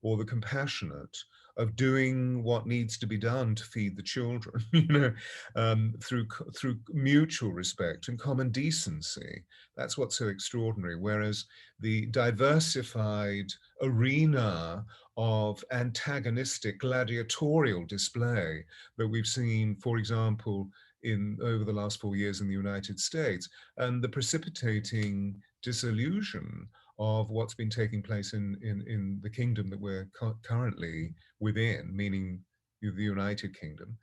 Speaker 1: or the compassionate of doing what needs to be done to feed the children, through mutual respect and common decency. That's what's so extraordinary. Whereas the diversified arena of antagonistic gladiatorial display that we've seen, for example, in over the last 4 years in the United States, and the precipitating disillusion of what's been taking place in the kingdom that we're currently within, meaning the United Kingdom.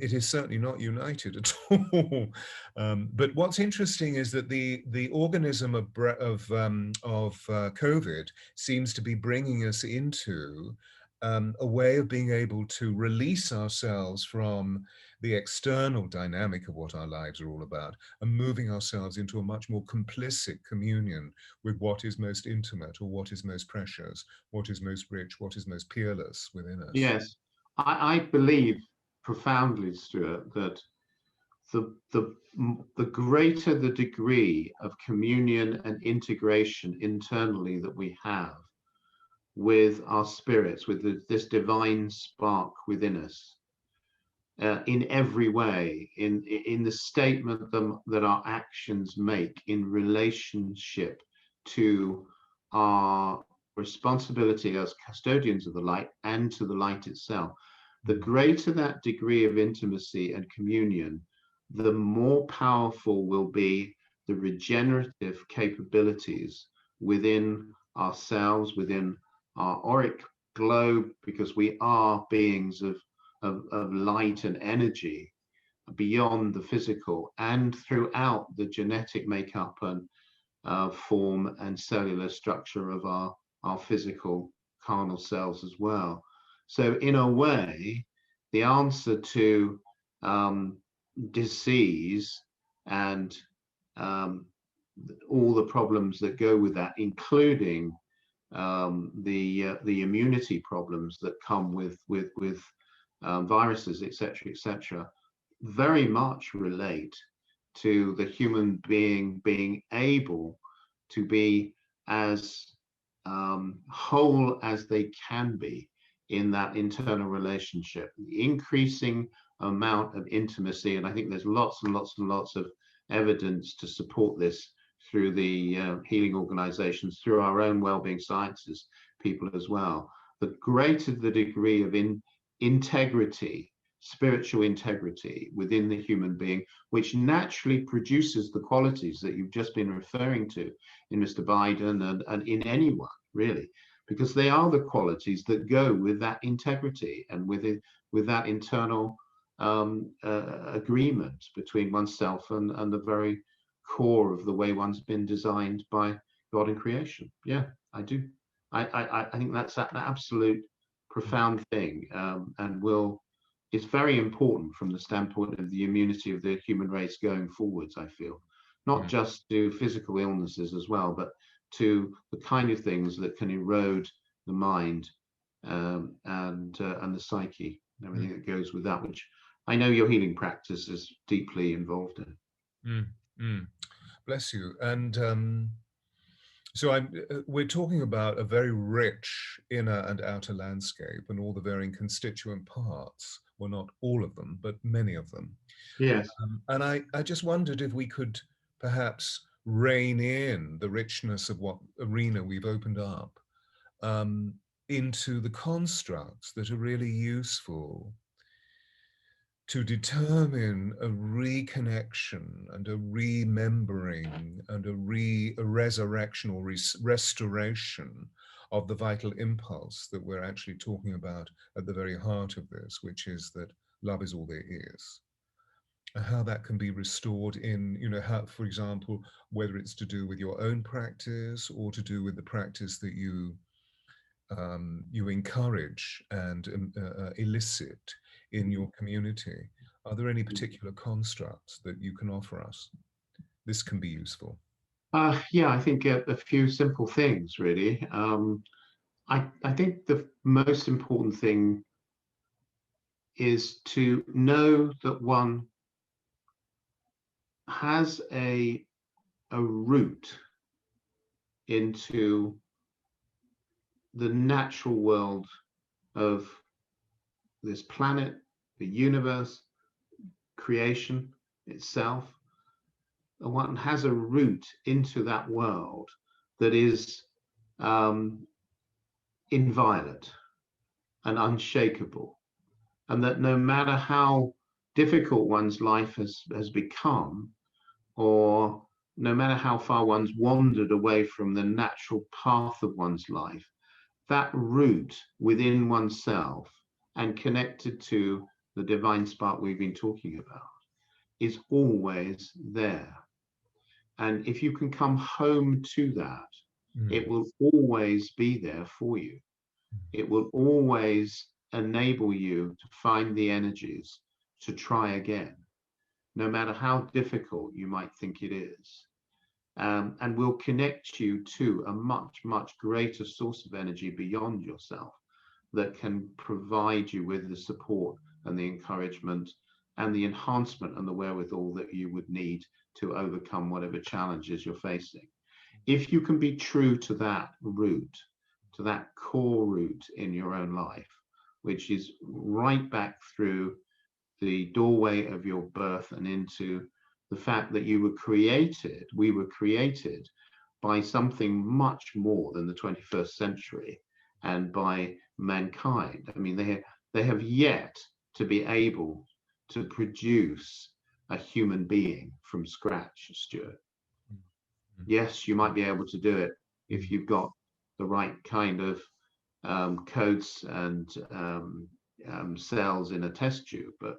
Speaker 1: It is certainly not united at all. But what's interesting is that the organism of COVID seems to be bringing us into a way of being able to release ourselves from the external dynamic of what our lives are all about and moving ourselves into a much more complicit communion with what is most intimate, or what is most precious, what is most rich, what is most peerless within us.
Speaker 2: Yes, I believe profoundly, Stuart, that the greater the degree of communion and integration internally that we have with our spirits, with this divine spark within us, in every way, in the statement that our actions make in relationship to our responsibility as custodians of the light and to the light itself. The greater that degree of intimacy and communion, the more powerful will be the regenerative capabilities within ourselves, within our auric globe, because we are beings of light and energy beyond the physical and throughout the genetic makeup and form and cellular structure of our physical carnal cells as well. So in a way, the answer to disease and all the problems that go with that, including the immunity problems that come with viruses, etc., very much relate to the human being able to be as whole as they can be in that internal relationship, the increasing amount of intimacy. And I think there's lots and lots and lots of evidence to support this through the healing organizations, through our own well-being sciences people as well. The greater the degree of integrity, spiritual integrity within the human being, which naturally produces the qualities that you've just been referring to in Mr. Biden and in anyone, really, because they are the qualities that go with that integrity and with it, with that internal agreement between oneself and the very core of the way one's been designed by God in creation. Yeah, I do. I think that's an absolute profound thing, and will is very important from the standpoint of the immunity of the human race going forwards. I feel not
Speaker 1: Mm,
Speaker 2: just to physical illnesses as well, but to the kind of things that can erode the mind, and the psyche and
Speaker 1: mm,
Speaker 2: everything that goes with that, which I know your healing practice is deeply involved in.
Speaker 1: mm, mm. Bless you. And so we're talking about a very rich inner and outer landscape and all the varying constituent parts. Well, not all of them, but many of them.
Speaker 2: Yes.
Speaker 1: And I just wondered if we could perhaps rein in the richness of what arena we've opened up um, into the constructs that are really useful to determine a reconnection and a remembering and a resurrection or restoration of the vital impulse that we're actually talking about at the very heart of this, which is that love is all there is. And how that can be restored in, how, for example, whether it's to do with your own practice or to do with the practice that you encourage and elicit in your community. Are there any particular constructs that you can offer us? This can be useful.
Speaker 2: Yeah, I think a few simple things really. I think the most important thing is to know that one has a route into the natural world of this planet, the universe, creation itself. One has a route into that world that is inviolate and unshakable, and that no matter how difficult one's life has become, or no matter how far one's wandered away from the natural path of one's life, that route within oneself and connected to the divine spark we've been talking about is always there. And if you can come home to that,
Speaker 1: Mm,
Speaker 2: it will always be there for you. It will always enable you to find the energies to try again, no matter how difficult you might think it is. And will connect you to a much, much greater source of energy beyond yourself that can provide you with the support and the encouragement and the enhancement and the wherewithal that you would need to overcome whatever challenges you're facing. If you can be true to that route, to that core route in your own life, which is right back through the doorway of your birth and into the fact that we were created by something much more than the 21st century and by mankind. I mean, they have yet to be able to produce a human being from scratch, Stuart.
Speaker 1: mm,
Speaker 2: Yes, you might be able to do it if
Speaker 1: mm,
Speaker 2: you've got the right kind of codes and cells in a test tube, but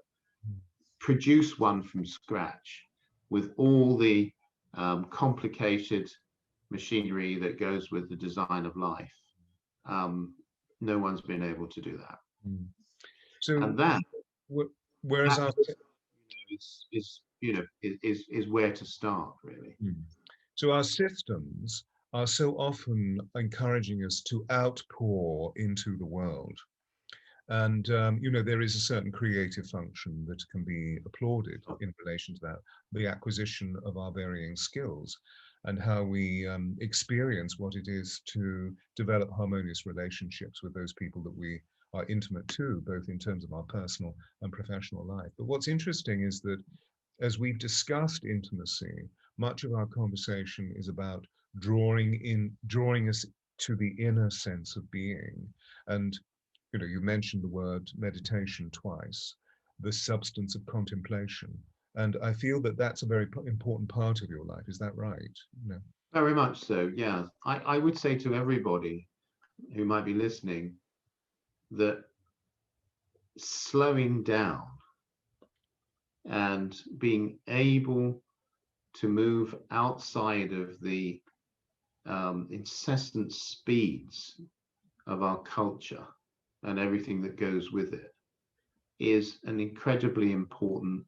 Speaker 1: mm,
Speaker 2: produce one from scratch with all the complicated machinery that goes with the design of life. Um, no one's been able to do that,
Speaker 1: mm. So,
Speaker 2: and that
Speaker 1: wh- whereas
Speaker 2: that
Speaker 1: our
Speaker 2: is where to start really.
Speaker 1: Mm. So our systems are so often encouraging us to outpour into the world. And, there is a certain creative function that can be applauded in relation to that, the acquisition of our varying skills and how we experience what it is to develop harmonious relationships with those people that we are intimate to, both in terms of our personal and professional life. But what's interesting is that as we've discussed intimacy, much of our conversation is about drawing us to the inner sense of being. And you mentioned the word meditation twice, the substance of contemplation. And I feel that that's a very important part of your life. Is that right?
Speaker 2: Very much so. Yeah, I would say to everybody who might be listening that slowing down and being able to move outside of the incessant speeds of our culture and everything that goes with it is an incredibly important,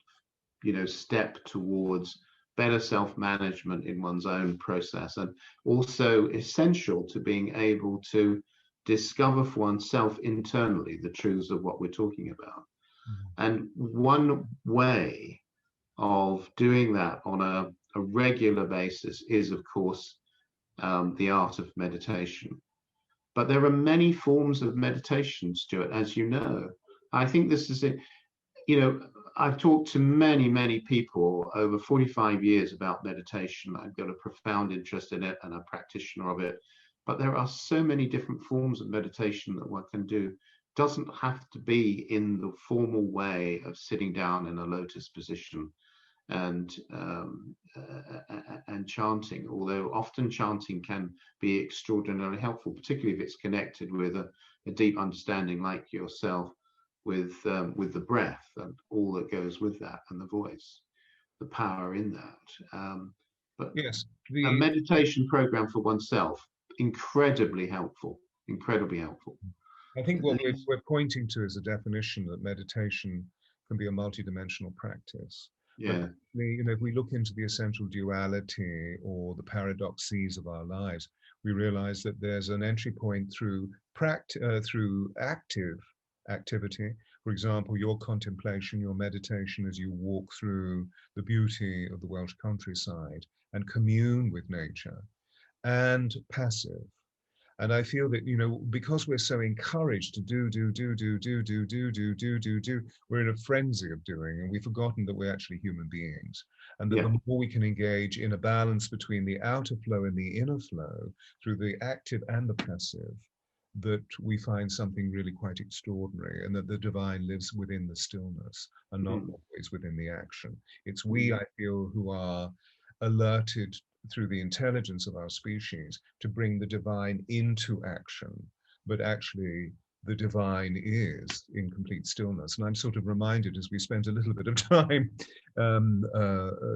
Speaker 2: step towards better self-management in one's own process, and also essential to being able to discover for oneself internally the truths of what we're talking about. And one way of doing that on a regular basis is, of course, the art of meditation. But there are many forms of meditation, Stuart, as you know. I think this is it. I've talked to many, many people over 45 years about meditation. I've got a profound interest in it and a practitioner of it. But there are so many different forms of meditation that one can do. It doesn't have to be in the formal way of sitting down in a lotus position and chanting, although often chanting can be extraordinarily helpful, particularly if it's connected with a deep understanding, like yourself, with the breath and all that goes with that, and the voice, the power in that. But
Speaker 1: Yes,
Speaker 2: a meditation program for oneself, incredibly helpful, incredibly helpful.
Speaker 1: I think what we're pointing to is a definition that meditation can be a multidimensional practice.
Speaker 2: Yeah.
Speaker 1: But if we look into the essential duality or the paradoxes of our lives, we realize that there's an entry point through active activity. For example, your contemplation, your meditation as you walk through the beauty of the Welsh countryside and commune with nature, and passive. And I feel that, because we're so encouraged to do, we're in a frenzy of doing, and we've forgotten that we're actually human beings. And that the more we can engage in a balance between the outer flow and the inner flow through the active and the passive, that we find something really quite extraordinary, and that the divine lives within the stillness and not always within the action. It's we, I feel, who are alerted through the intelligence of our species to bring the divine into action, but actually the divine is in complete stillness. And I'm sort of reminded, as we spent a little bit of time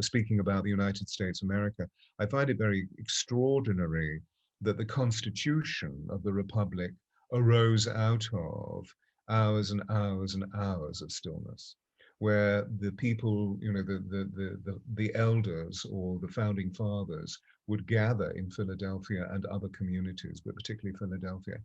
Speaker 1: speaking about the United States of America, I find it very extraordinary that the Constitution of the Republic arose out of hours and hours and hours of stillness, where the people, the elders or the founding fathers would gather in Philadelphia and other communities, but particularly Philadelphia,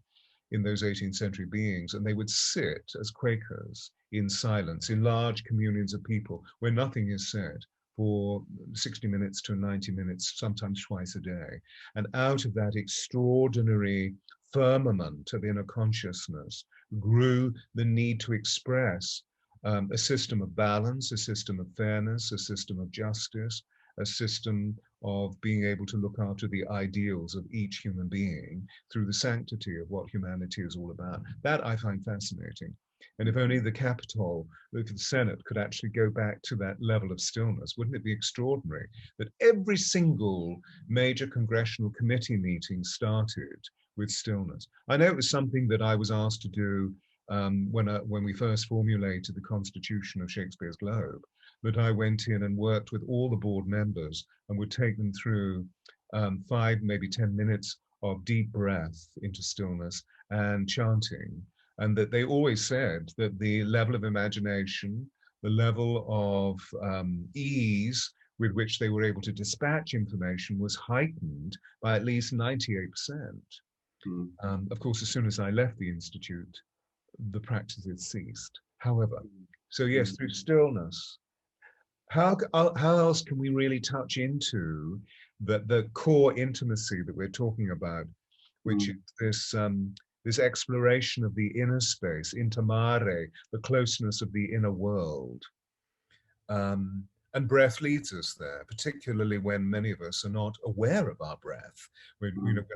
Speaker 1: in those 18th century beings, and they would sit as Quakers in silence, in large communions of people, where nothing is said, for 60 minutes to 90 minutes, sometimes twice a day. And out of that extraordinary firmament of inner consciousness grew the need to express a system of balance, a system of fairness, a system of justice, a system of being able to look after the ideals of each human being through the sanctity of what humanity is all about. That I find fascinating. And if only the Capitol, if the Senate could actually go back to that level of stillness, wouldn't it be extraordinary that every single major congressional committee meeting started with stillness? I know it was something that I was asked to do when we first formulated the Constitution of Shakespeare's Globe, that I went in and worked with all the board members and would take them through 5, maybe 10 minutes of deep breath into stillness and chanting. And that they always said that the level of imagination, the level of ease with which they were able to dispatch information was heightened by at least 98%. Of course, as soon as I left the Institute, the practices ceased. However, so yes, through stillness, how else can we really touch into the core intimacy that we're talking about, which is this exploration of the inner space, intermare, the closeness of the inner world. And breath leads us there, particularly when many of us are not aware of our breath. We're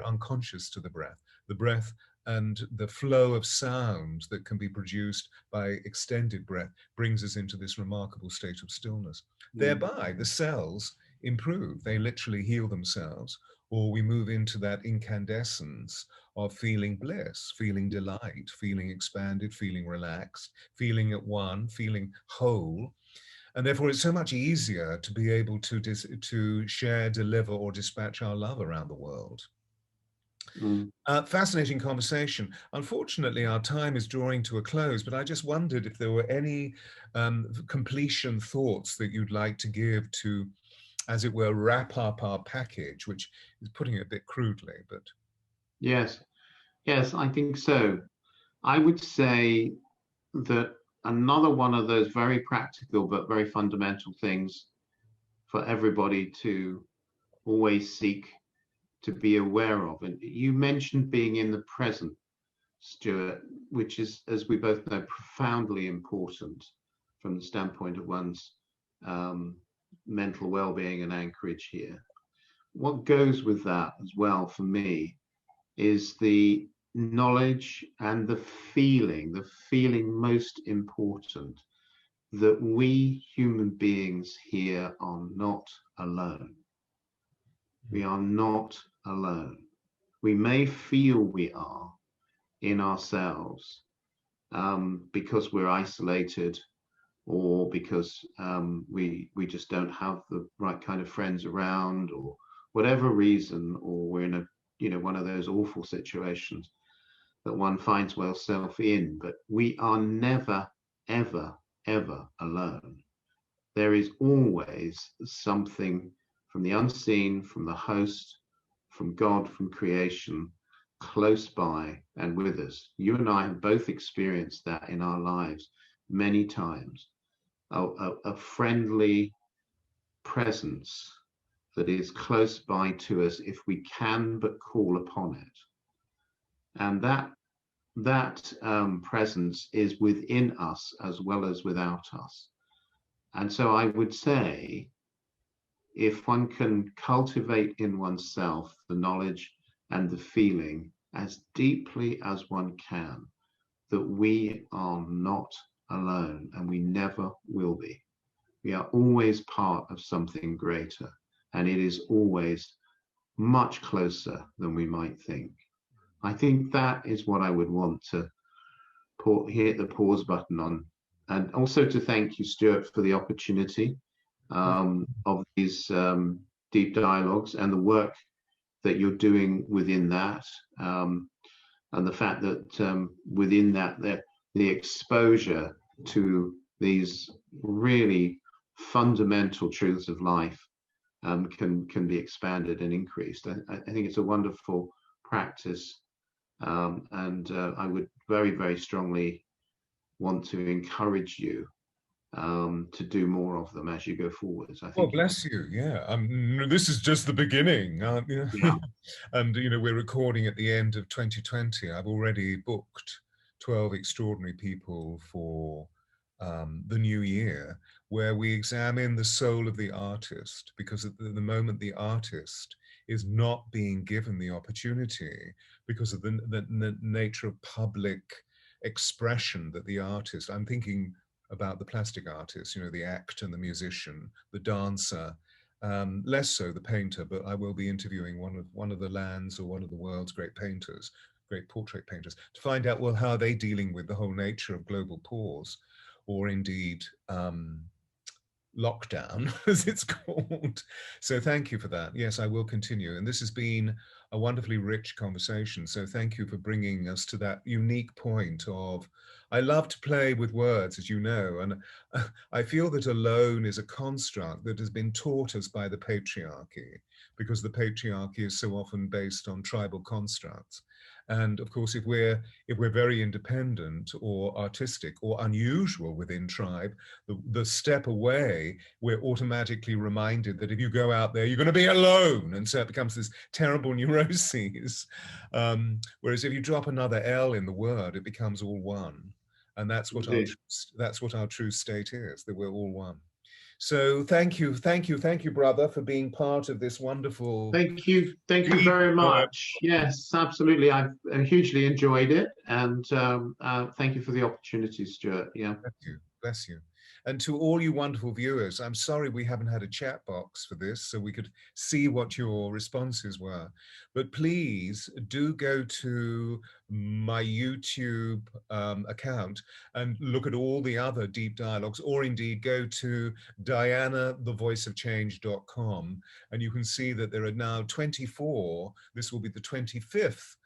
Speaker 1: unconscious to the breath and the flow of sound that can be produced by extended breath brings us into this remarkable state of stillness. Thereby, the cells improve. They literally heal themselves, or we move into that incandescence of feeling bliss, feeling delight, feeling expanded, feeling relaxed, feeling at one, feeling whole. And therefore, it's so much easier to be able to share, deliver, or dispatch our love around the world.
Speaker 2: Mm.
Speaker 1: Fascinating conversation. Unfortunately, our time is drawing to a close, but I just wondered if there were any completion thoughts that you'd like to give to, as it were, wrap up our package, which is putting it a bit crudely, but.
Speaker 2: Yes, yes, I think so. I would say that another one of those very practical but very fundamental things for everybody to always seek to be aware of. And you mentioned being in the present, Stewart, which is, as we both know, profoundly important from the standpoint of one's mental well-being and anchorage here. What goes with that as well for me is the knowledge and the feeling most important, that we human beings here are not alone. We are not alone. We may feel we are in ourselves because we're isolated, or because we just don't have the right kind of friends around, or whatever reason, or we're in a one of those awful situations that one finds oneself in. But we are never, ever, ever alone. There is always something from the unseen, from the host, from God, from creation, close by and with us. You and I have both experienced that in our lives many times. A friendly presence that is close by to us if we can but call upon it. And that presence is within us as well as without us. And so I would say, if one can cultivate in oneself the knowledge and the feeling as deeply as one can, that we are not alone, and we never will be. We are always part of something greater, and it is always much closer than we might think. I think that is what I would want to hit the pause button on. And also to thank you, Stewart, for the opportunity of these deep dialogues and the work that you're doing within that, and the fact that within that the exposure to these really fundamental truths of life can be expanded and increased. I think it's a wonderful practice, and I would very, very strongly want to encourage you to do more of them as you go forwards. I
Speaker 1: Well,
Speaker 2: think
Speaker 1: bless you. Yeah, this is just the beginning.
Speaker 2: yeah.
Speaker 1: And we're recording at the end of 2020. I've already booked 12 extraordinary people for the new year, where we examine the soul of the artist, because at the moment the artist is not being given the opportunity because of the nature of public expression that the artist, I'm thinking about the plastic artist, the act and the musician, the dancer, less so the painter, but I will be interviewing one of the land's or one of the world's great painters, great portrait painters, to find out, well, how are they dealing with the whole nature of global pause, or indeed lockdown, as it's called. So thank you for that. Yes, I will continue. And this has been a wonderfully rich conversation. So thank you for bringing us to that unique point of, I love to play with words, as you know, and I feel that alone is a construct that has been taught us by the patriarchy, because the patriarchy is so often based on tribal constructs. And of course, if we're very independent or artistic or unusual within tribe, the step away, we're automatically reminded that if you go out there, you're going to be alone. And so it becomes this terrible neuroses. Whereas if you drop another L in the word, it becomes all one. And that's what our true state is, that we're all one. So thank you, brother, for being part of this wonderful.
Speaker 2: Thank you very much. Yes, absolutely. I've hugely enjoyed it, and thank you for the opportunity, Stewart. Yeah.
Speaker 1: Bless you. Bless you. And to all you wonderful viewers, I'm sorry we haven't had a chat box for this so we could see what your responses were. But please do go to my YouTube account and look at all the other deep dialogues, or indeed go to dianathevoiceofchange.com, and you can see that there are now 24. This will be the 25th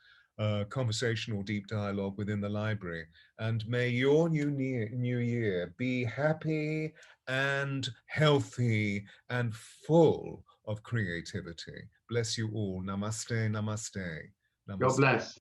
Speaker 1: conversational deep dialogue within the library. And may your new year be happy and healthy and full of creativity. Bless you all. Namaste, namaste,
Speaker 2: God
Speaker 1: namaste.
Speaker 2: bless.